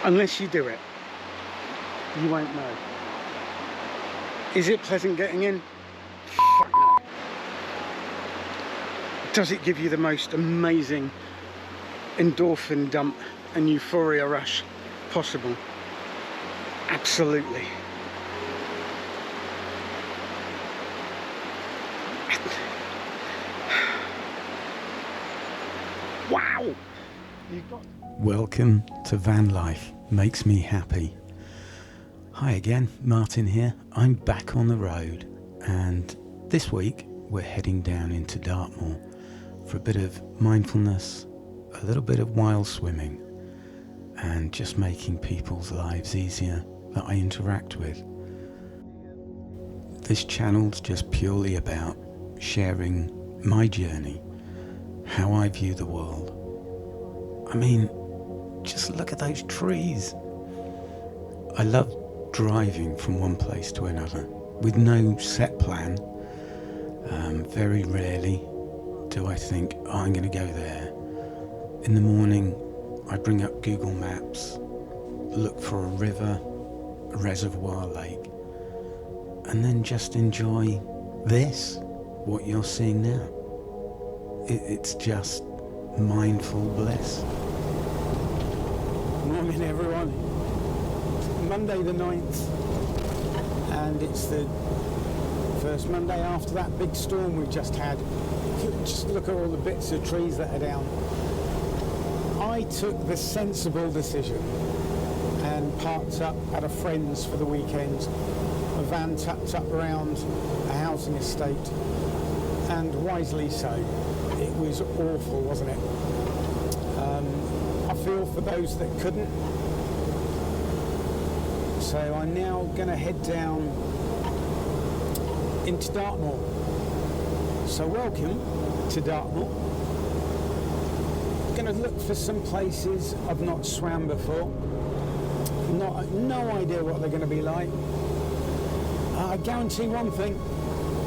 Unless you do it, you won't know. Is it pleasant getting in? Fuck no. Does it give you the most amazing endorphin dump and euphoria rush possible? Absolutely. Wow! Welcome to van life. Makes me happy. Hi again, Martin here. I'm back on the road, and this week we're heading down into Dartmoor for a bit of mindfulness, a little bit of wild swimming, and just making people's lives easier that I interact with. This channel's just purely about sharing my journey, how I view the world. I mean, just look at those trees. I love driving from one place to another with no set plan. Very rarely do I think, oh, I'm going to go there. In the morning, I bring up Google Maps, look for a river, a reservoir, lake, and then just enjoy this, what you're seeing now. It's just mindful bliss. Morning everyone. Monday the 9th, and it's the first Monday after that big storm we just had. Just look at all the bits of trees that are down. I took the sensible decision and parked up at a friend's for the weekend, a van tucked up around a housing estate, and wisely so. It was awful, wasn't it? I feel for those that couldn't. So I'm now going to head down into Dartmoor. So welcome to Dartmoor. Going to look for some places I've not swam before. No idea what they're going to be like. I guarantee one thing,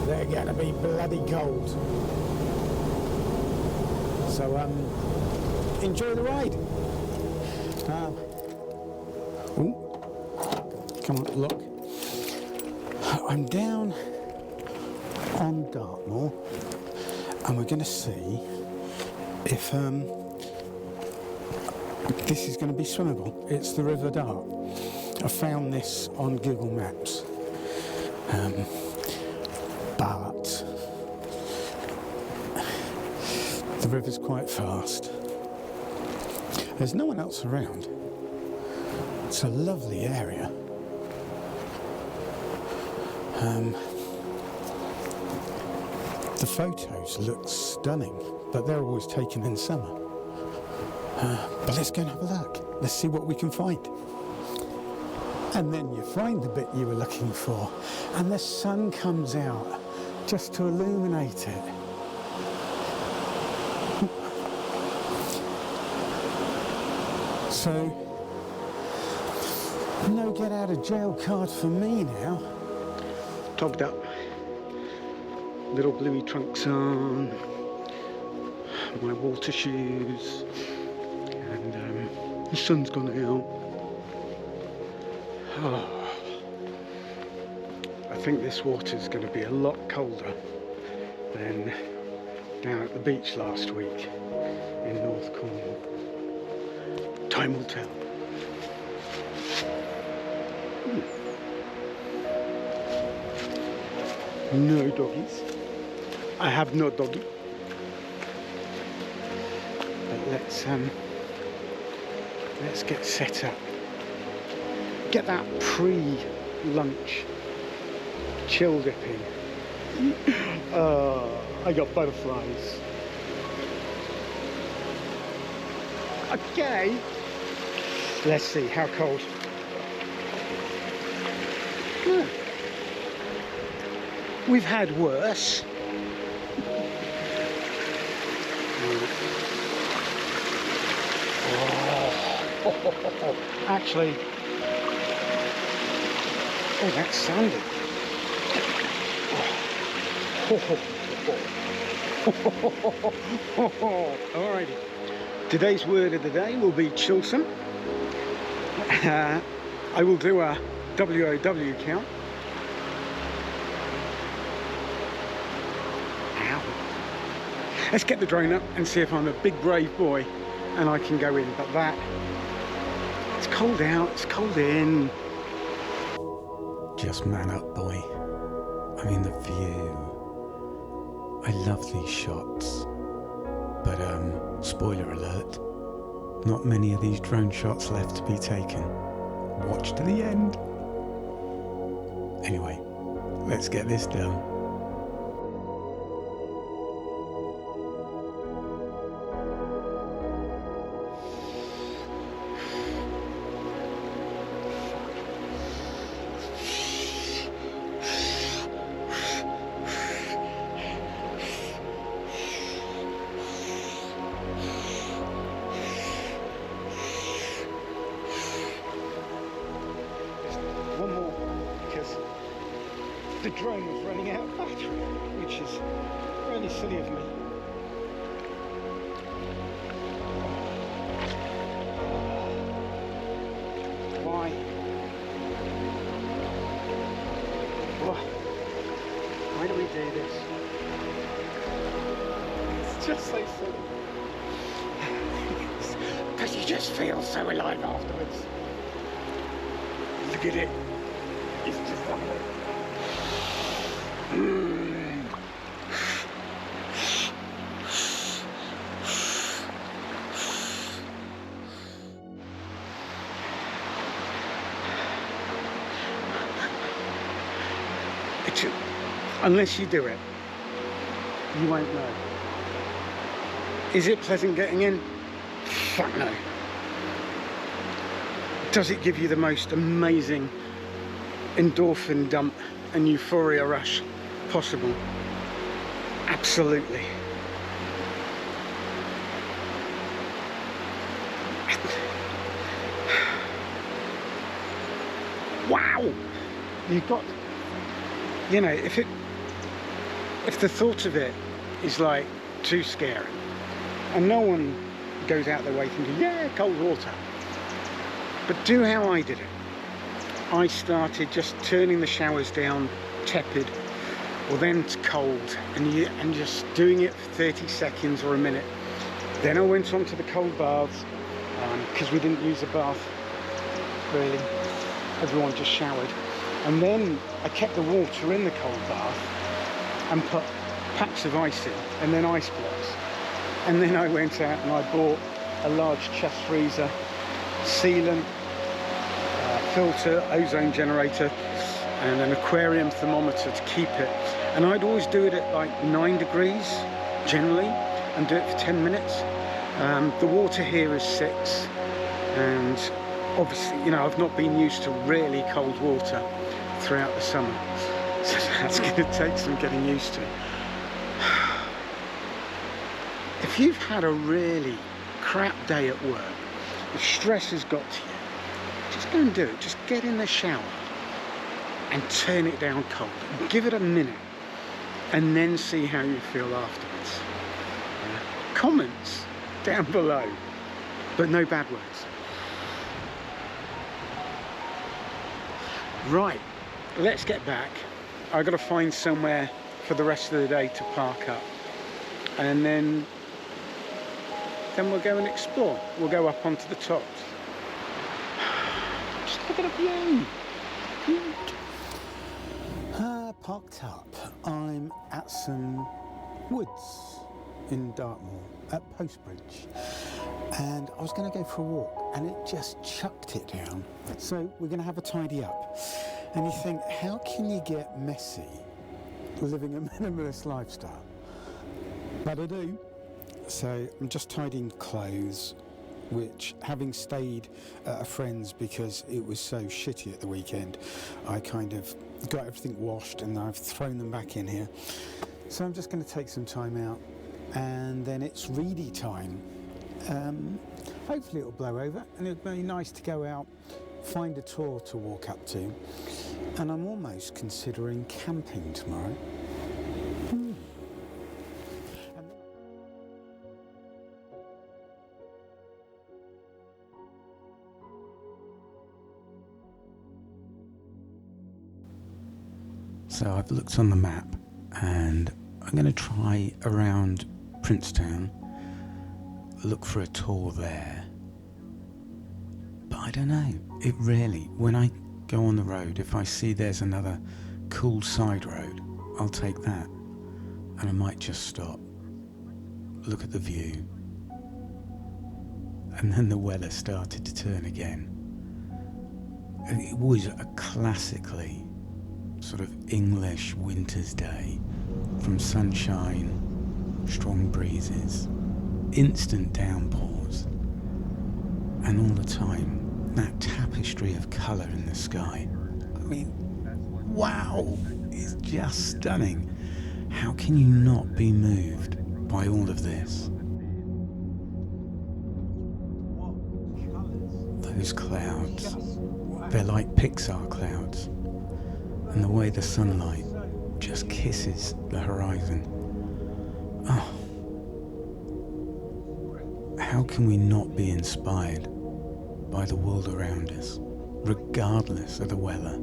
they're going to be bloody cold. So enjoy the ride. Come on, look. I'm down on Dartmoor, and we're going to see if this is going to be swimmable. It's the River Dart. I found this on Google Maps, but the river's quite fast. There's no one else around. It's a lovely area. The photos look stunning, but they're always taken in summer. But let's go and have a look. Let's see what we can find. And then you find the bit you were looking for, and the sun comes out just to illuminate it. So, no get out of jail card for me now. Togged up, little bluey trunks on, my water shoes, and the sun's gone out. Oh, I think this water's going to be a lot colder than down at the beach last week in North Cornwall. Time will tell. No doggies. I have no doggy. But let's get set up. Get that pre-lunch chill dipping. I got butterflies. Okay. Let's see how cold. We've had worse. Oh. Actually, oh, that's sandy. Alrighty. Today's word of the day will be chillsome. I will do a WOW count. Ow. Let's get the drone up and see if I'm a big brave boy and I can go in. But it's cold out, it's cold in. Just man up, boy. I mean, the view. I love these shots. But, spoiler alert, not many of these drone shots left to be taken. Watch to the end. Anyway, let's get this done. One more, because the drone was running out of battery, which is really silly of me. Why? Why do we do this? It's just so silly. Because you just feel so alive afterwards. Look at it. It's just lovely. Unless you do it, you won't know. Is it pleasant getting in? Fuck no. Does it give you the most amazing endorphin dump and euphoria rush possible? Absolutely. Wow! You've got, you know, if the thought of it is like too scary, and no one goes out their way thinking, yeah, cold water. But do how I did it. I started just turning the showers down tepid or then to cold and just doing it for 30 seconds or a minute. Then I went on to the cold baths because we didn't use a bath really. Everyone just showered. And then I kept the water in the cold bath and put packs of ice in and then ice blocks. And then I went out and I bought a large chest freezer, sealant, filter, ozone generator, and an aquarium thermometer to keep it. And I'd always do it at like 9 degrees generally and do it for 10 minutes. The water here is 6, and obviously, you know, I've not been used to really cold water throughout the summer, so that's going to take some getting used to. If you've had a really crap day at work, if stress has got to you, just go and do it. Just get in the shower and turn it down cold. Give it a minute and then see how you feel afterwards. Comments down below, but no bad words. Right, let's get back. I've got to find somewhere for the rest of the day to park up, and then we'll go and explore. We'll go up onto the tops. Just look at the view. Parked up. I'm at some woods in Dartmoor at Postbridge, and I was going to go for a walk and it just chucked it down. So we're going to have a tidy up. And you think, how can you get messy living a minimalist lifestyle? But I do. So I'm just tidying clothes, which, having stayed at a friend's because it was so shitty at the weekend, I kind of got everything washed and I've thrown them back in here. So I'm just going to take some time out, and then it's reedy time. Hopefully it'll blow over and it'll be nice to go out, find a tour to walk up to, and I'm almost considering camping tomorrow. So I've looked on the map and I'm going to try around Princetown, look for a tour there. But I don't know, it really, when I go on the road, if I see there's another cool side road, I'll take that. And I might just stop, look at the view. And then the weather started to turn again. And it was a classically sort of English winter's day, from sunshine, strong breezes, instant downpours, and all the time that tapestry of colour in the sky. I mean, wow, it's just stunning. How can you not be moved by all of this? Those clouds, they're like Pixar clouds, and the way the sunlight just kisses the horizon. Oh, how can we not be inspired by the world around us, regardless of the weather?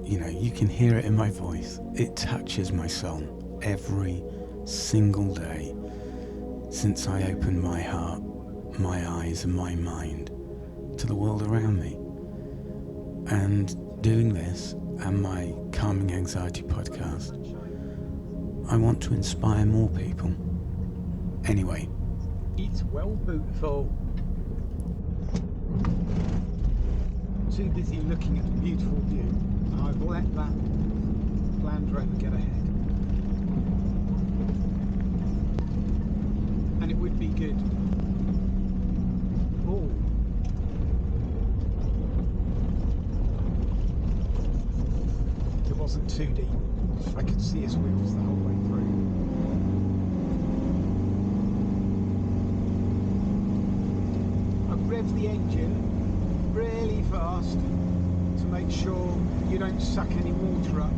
You can hear it in my voice. It touches my soul every single day since I opened my heart, my eyes and my mind to the world around me. And doing this and my Calming Anxiety podcast, I want to inspire more people. Anyway. It's well beautiful. Too busy looking at the beautiful view. I've let that Land Rover get ahead. And it would be good. Oh. It wasn't too deep. I could see his wheels the whole way through. I've revved the engine really fast to make sure you don't suck any water up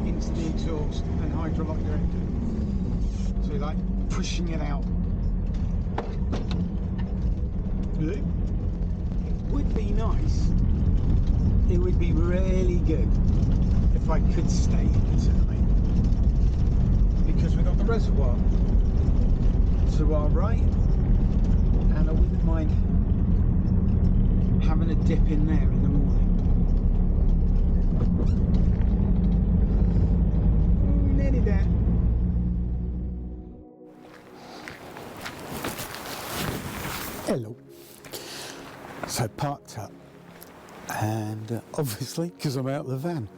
into the exhaust and hydrolock your engine. So you're like pushing it out. It would be nice, it would be really good if I could stay in Italy, because we've got the reservoir to our right, and I wouldn't mind having a dip in there in the morning. Nearly there. Hello. So parked up, and obviously because I'm out of the van.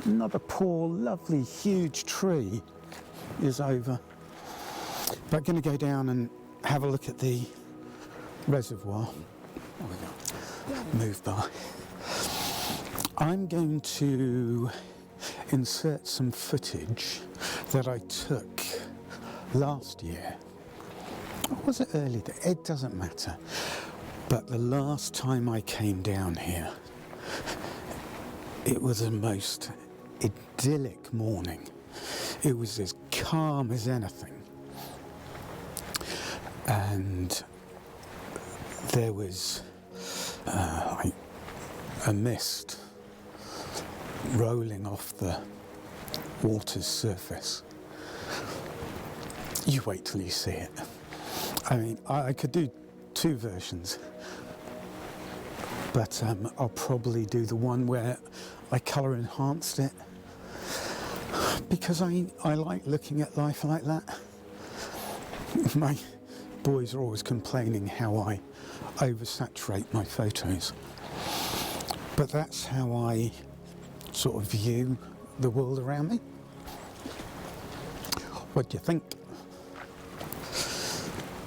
Another poor, lovely, huge tree is over. But going to go down and have a look at the reservoir. Move by. I'm going to insert some footage that I took last year. Or was it early? It doesn't matter. But the last time I came down here, it was the most idyllic morning. It was as calm as anything. And there was a mist rolling off the water's surface. You wait till you see it. I mean, I could do two versions, but I'll probably do the one where I colour enhanced it, because I like looking at life like that. My boys are always complaining how I oversaturate my photos, but that's how I sort of view the world around me. What do you think?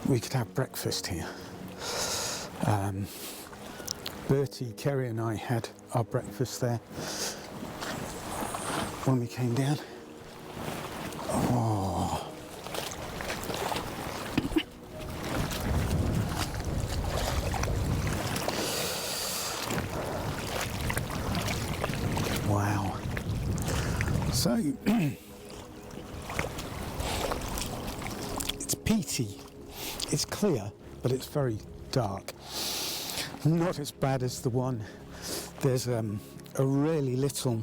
We could have breakfast here. Bertie, Kerry and I had our breakfast there when we came down. Oh. Wow. So, it's peaty. It's clear, but it's very dark. Not as bad as the one. There's a really little,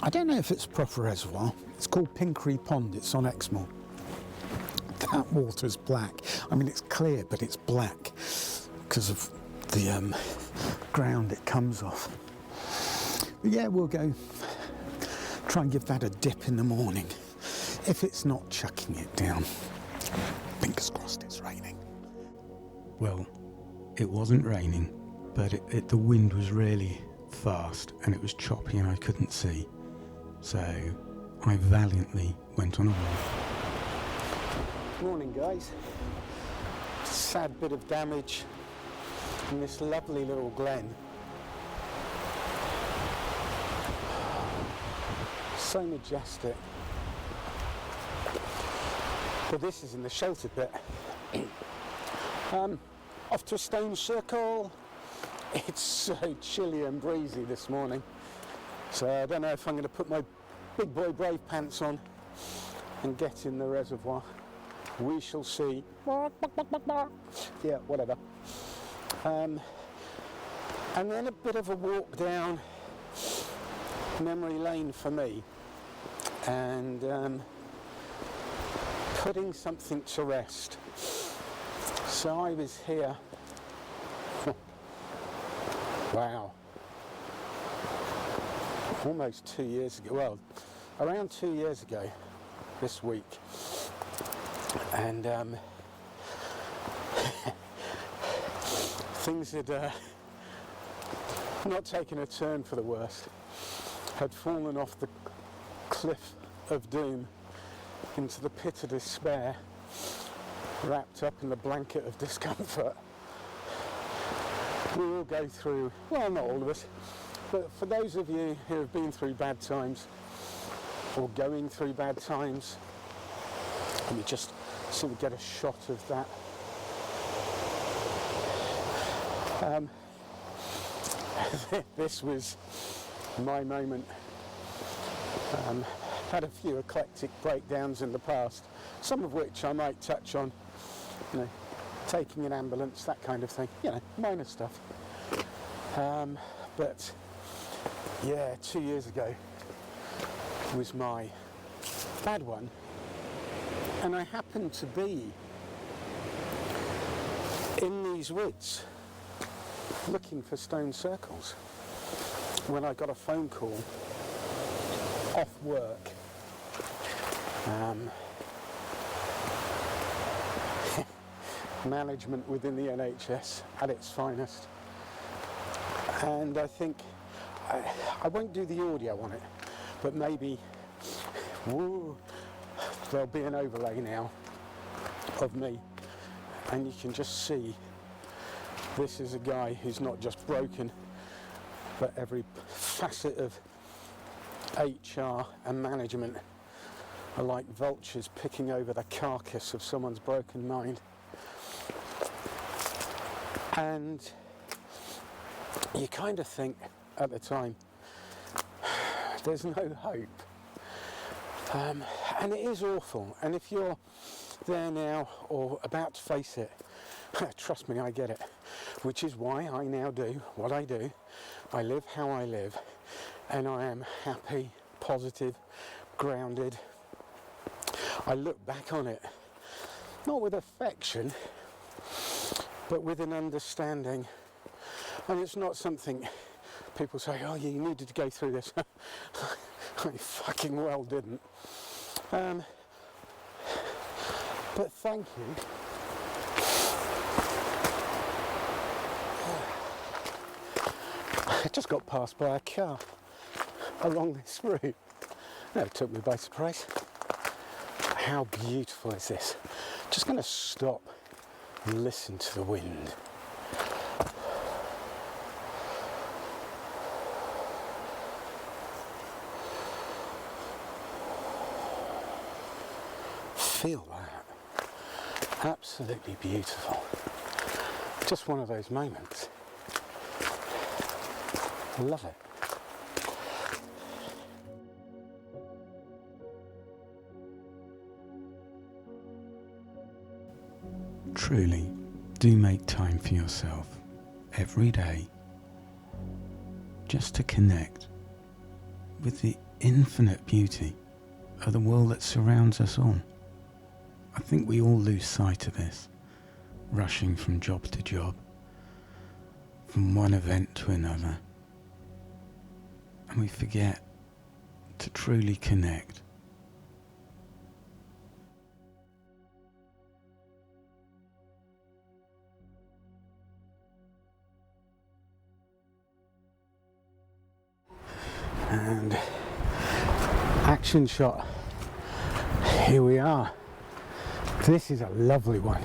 I don't know if it's a proper reservoir. It's called Pinkery Pond. It's on Exmoor. That water's black. I mean, it's clear, but it's black because of the ground it comes off. But yeah, we'll go try and give that a dip in the morning. If it's not chucking it down. Fingers crossed it's raining. Well, it wasn't raining, but the wind was really fast and it was choppy and I couldn't see. So I valiantly went on a walk. Morning, guys. Sad bit of damage in this lovely little glen. So majestic. But this is in the sheltered bit. Off to a stone circle. It's so chilly and breezy this morning. So I don't know if I'm going to put my big boy brave pants on and get in the reservoir. We shall see. Yeah, whatever. And then a bit of a walk down memory lane for me. And putting something to rest. So I was here, wow, almost 2 years ago, well, around 2 years ago this week, and things had not taken a turn for the worst, had fallen off the cliff of doom into the pit of despair, wrapped up in the blanket of discomfort. We all go through, well, not all of us, but for those of you who have been through bad times or going through bad times, let me just see if we get a shot of that. This was my moment. Had a few eclectic breakdowns in the past, some of which I might touch on, you know, taking an ambulance, that kind of thing, you know, minor stuff. But yeah, 2 years ago was my bad one, and I happened to be in these woods looking for stone circles when I got a phone call off work. Management within the NHS at its finest, and I think I won't do the audio on it, but maybe there'll be an overlay now of me, and you can just see this is a guy who's not just broken, but every facet of HR and management are like vultures picking over the carcass of someone's broken mind. And you kind of think at the time, there's no hope. And it is awful. And if you're there now or about to face it, trust me, I get it. Which is why I now do what I do. I live how I live. And I am happy, positive, grounded. I look back on it, not with affection, but with an understanding. And it's not something people say, oh, you needed to go through this. I fucking well didn't. But thank you. I just got passed by a car along this route. That took me by surprise. How beautiful is this? Just going to stop and listen to the wind. Feel that. Absolutely beautiful. Just one of those moments. Love it. Truly, do make time for yourself. every day just to connect with the infinite beauty of the world that surrounds us all. I think we all lose sight of this, rushing from job to job, from one event to another, and we forget to truly connect. And action shot. Here we are. This is a lovely one.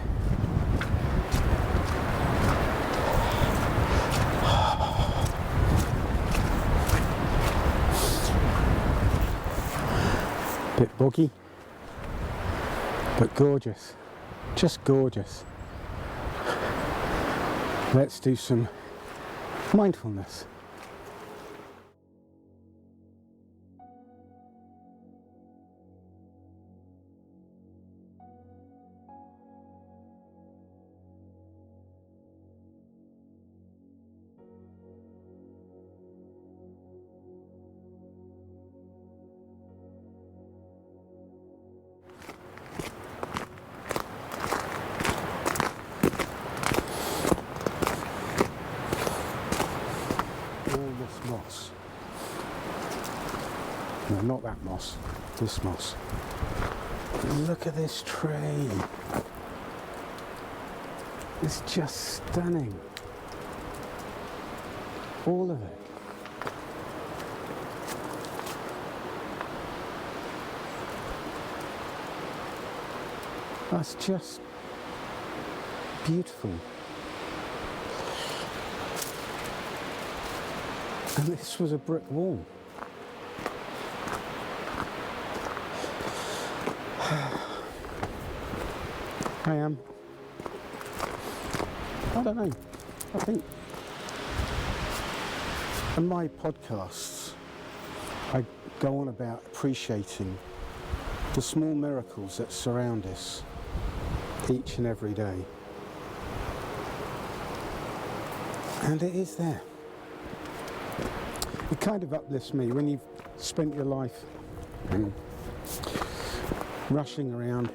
Bit boggy, but gorgeous. Just gorgeous. Let's do some mindfulness. Moss. No, not that moss. This moss. Look at this tree. It's just stunning. All of it. That's just beautiful. And this was a brick wall. I don't know. I think in my podcasts, I go on about appreciating the small miracles that surround us each and every day. And it is there. It kind of uplifts me when you've spent your life rushing around,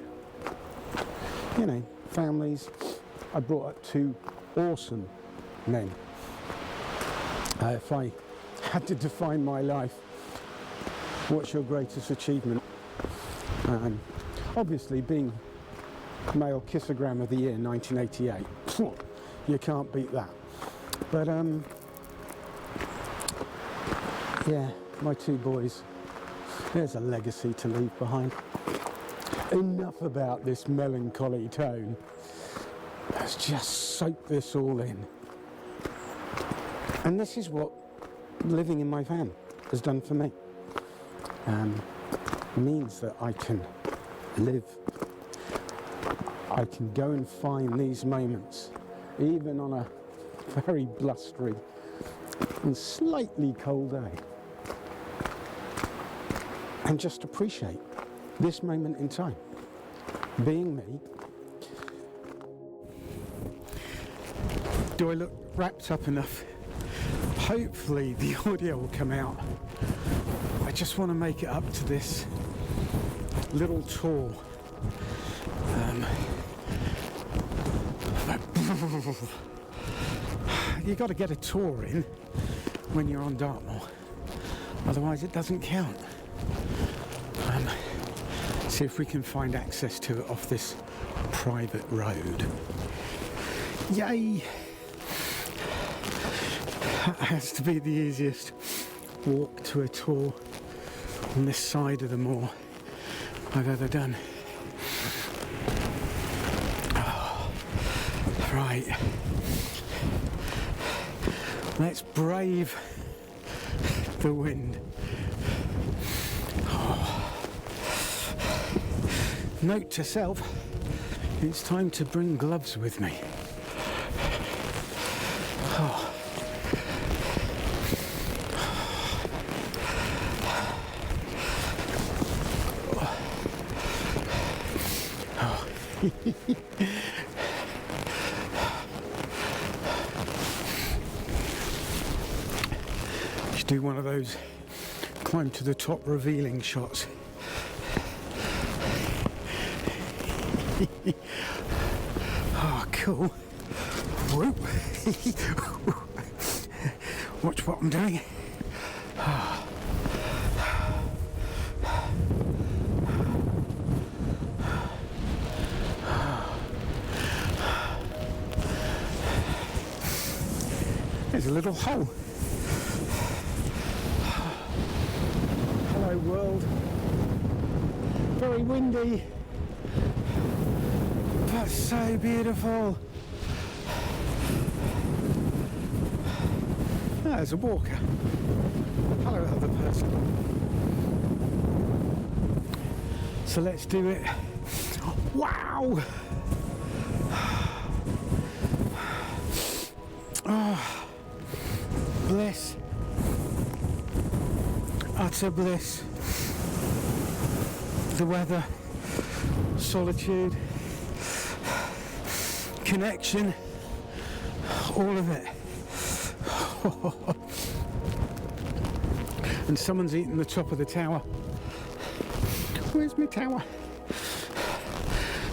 you know, families. I brought up two awesome men. If I had to define my life, what's your greatest achievement? Obviously being Male Kissogram of the Year 1988. You can't beat that. But yeah, my two boys, there's a legacy to leave behind. Enough about this melancholy tone. Let's just soak this all in. And this is what living in my van has done for me. Means that I can live. I can go and find these moments, even on a very blustery and slightly cold day, and just appreciate this moment in time, being me. Do I look wrapped up enough? Hopefully the audio will come out. I just want to make it up to this little tour. You got to get a tour in when you're on Dartmoor, otherwise it doesn't count. See if we can find access to it off this private road. Yay! That has to be the easiest walk to a tour on this side of the moor I've ever done. Oh, right. Let's brave the wind. Oh. Note to self, it's time to bring gloves with me. Oh. Should do one of those climb to the top revealing shots. Oh, cool. Whoop. Watch what I'm doing. There's a little hole. Hello world. Very windy, but so beautiful. There's a walker. Hello other person. So let's do it. Wow! Oh, bliss. Utter bliss. The weather, solitude, connection, all of it. And someone's eaten the top of the tower. Where's my tower?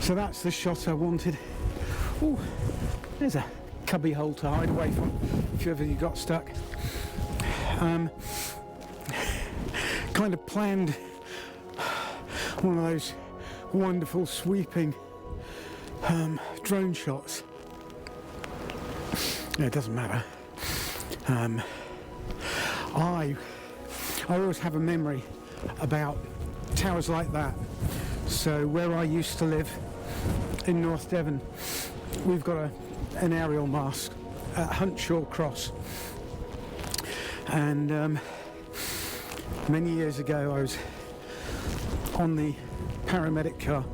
So that's the shot I wanted. Oh, there's a cubby hole to hide away from if you ever got stuck. Kind of planned one of those wonderful sweeping drone shots. Yeah, it doesn't matter. I always have a memory about towers like that. So where I used to live in North Devon, we've got an aerial mast at Huntshaw Cross, and many years ago I was on the paramedic car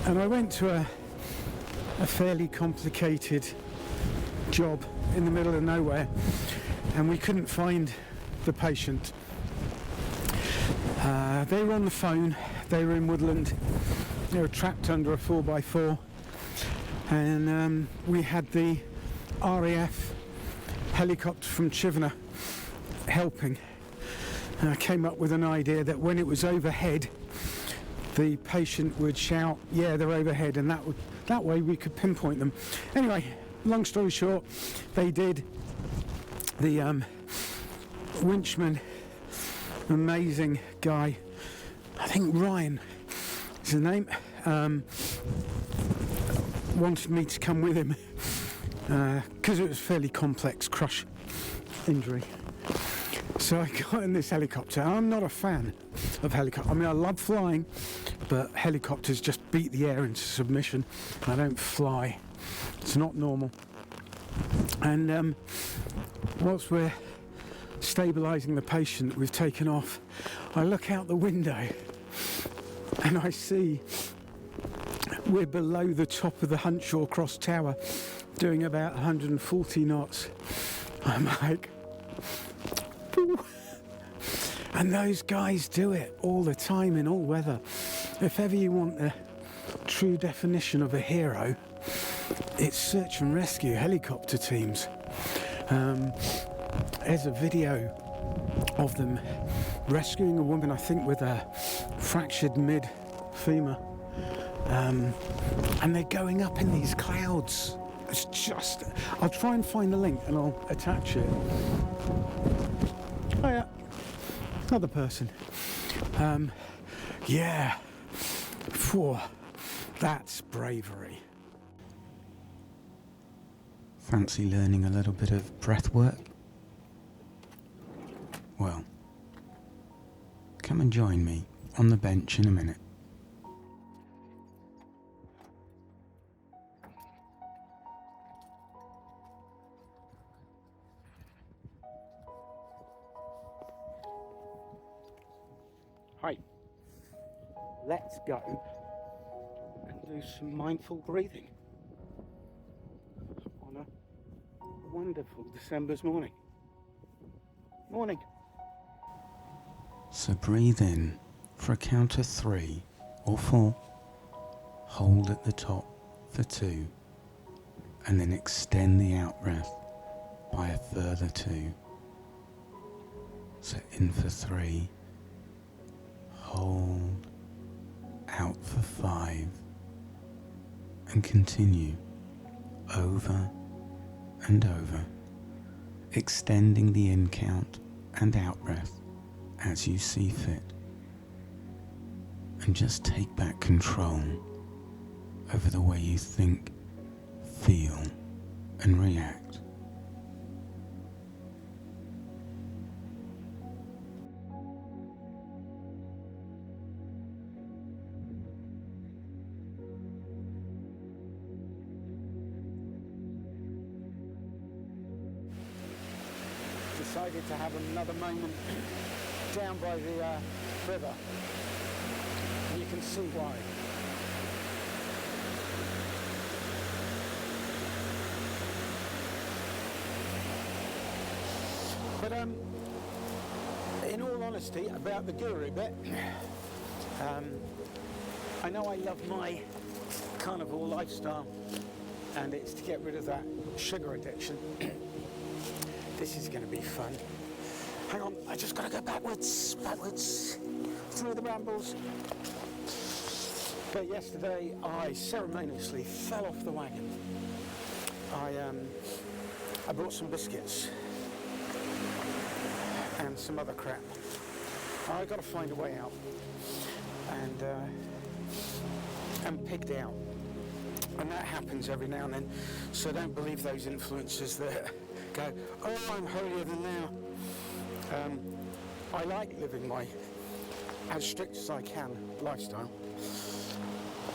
and I went to a fairly complicated job in the middle of nowhere, and we couldn't find the patient. They were on the phone, they were in woodland, they were trapped under a 4x4, and we had the RAF helicopter from Chivenna helping. And I came up with an idea that when it was overhead, the patient would shout, "Yeah, they're overhead," and that way we could pinpoint them. Anyway, long story short, they did. The winchman, amazing guy, I think Ryan is his name, wanted me to come with him because it was a fairly complex crush injury. So I got in this helicopter. I'm not a fan of helicopters. I mean, I love flying, but helicopters just beat the air into submission. I don't fly. It's not normal. And whilst we're stabilising the patient, we've taken off, I look out the window and I see we're below the top of the Huntshaw Cross Tower doing about 140 knots. I'm like, ooh. And those guys do it all the time in all weather. If ever you want a true definition of a hero, it's search and rescue helicopter teams. There's a video of them rescuing a woman, I think with a fractured mid-femur, and they're going up in these clouds. It's just, I'll try and find the link and I'll attach it. Oh yeah, another person. Yeah, phew, that's bravery. Fancy learning a little bit of breath work? Well, come and join me on the bench in a minute. Hi, let's go and do some mindful breathing on a wonderful December's morning. Morning. So breathe in for a count of 3 or 4, hold at the top for 2, and then extend the out breath by a further 2. So in for 3, hold, out for 5, and continue over and over, extending the in count and out breath as you see fit. And just take back control over the way you think, feel, and react. Decided to have another moment down by the river, and you can see why. But in all honesty, about the guru bit, I know I love my carnivore lifestyle, and it's to get rid of that sugar addiction. This is going to be fun. Hang on, I just got to go backwards, through the brambles. But yesterday I ceremoniously fell off the wagon. I brought some biscuits and some other crap. I got to find a way out, and pigged out. And that happens every now and then, so don't believe those influencers that go, oh, I'm holier than thou. I like living my, as strict as I can, lifestyle,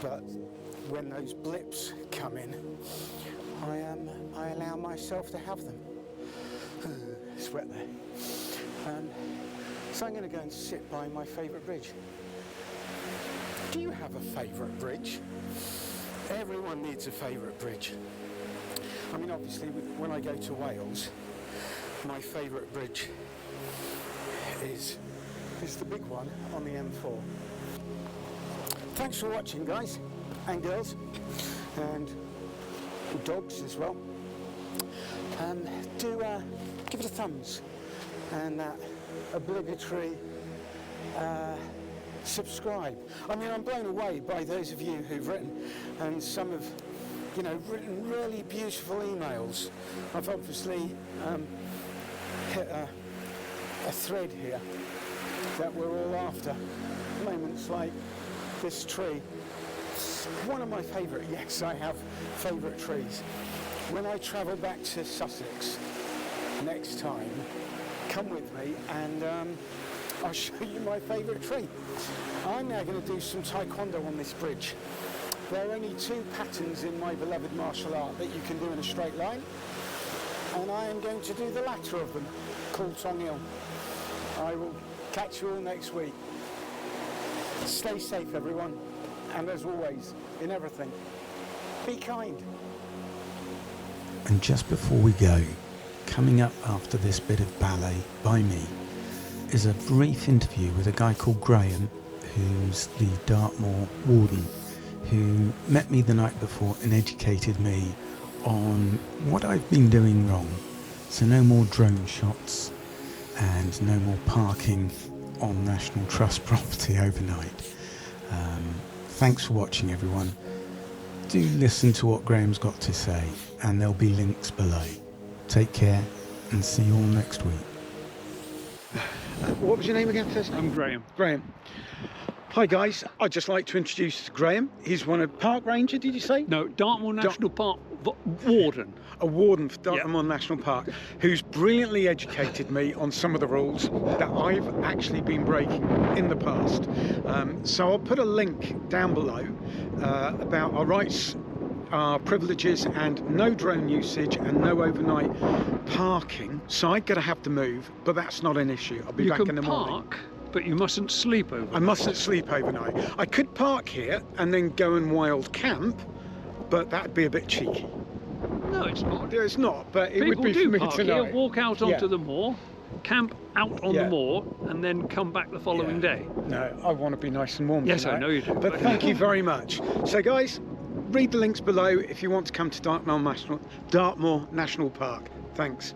but when those blips come in, I allow myself to have them. Sweat there. So I'm going to go and sit by my favourite bridge. Do you have a favourite bridge? Everyone needs a favourite bridge. I mean, obviously, when I go to Wales, my favourite bridge is the big one on the M4. Thanks for watching, guys and girls, and dogs as well. Do give it a thumbs and that obligatory subscribe. I mean, I'm blown away by those of you who've written, and some have, written really beautiful emails. I've obviously hit a thread here that we're all after. Moments like this tree. One of my favourite, yes, I have favourite trees. When I travel back to Sussex next time, come with me and I'll show you my favourite tree. I'm now going to do some taekwondo on this bridge. There are only 2 patterns in my beloved martial art that you can do in a straight line, and I am going to do the latter of them, called Tong Il. I will catch you all next week. Stay safe, everyone, and as always, in everything, be kind. And just before we go, coming up after this bit of ballet by me is a brief interview with a guy called Graham, who's the Dartmoor warden, who met me the night before and educated me on what I've been doing wrong. So no more drone shots and no more parking on National Trust property overnight. Thanks for watching, everyone. Do listen to what Graham's got to say, and there'll be links below. Take care and see you all next week. What was your name again first? I'm Graham. Graham. Hi guys, I'd just like to introduce Graham. He's one of Park Ranger, did you say? No, Dartmoor National Park warden. A warden for Dartmoor National Park, who's brilliantly educated me on some of the rules that I've actually been breaking in the past. So I'll put a link down below about our rights, our privileges, and no drone usage and no overnight parking. So I'm going to have to move, but that's not an issue. I'll be back in the morning. You can park, but you mustn't sleep overnight. I mustn't sleep overnight. I could park here and then go and wild camp, but that'd be a bit cheeky. No, it's not. It's not, but it People would be do for me park tonight. here, walk out onto the moor, camp out on the moor, and then come back the following day. No, I want to be nice and warm Yes, tonight. I know you do. But thank you very much. So guys, read the links below if you want to come to Dartmoor National Park. Thanks.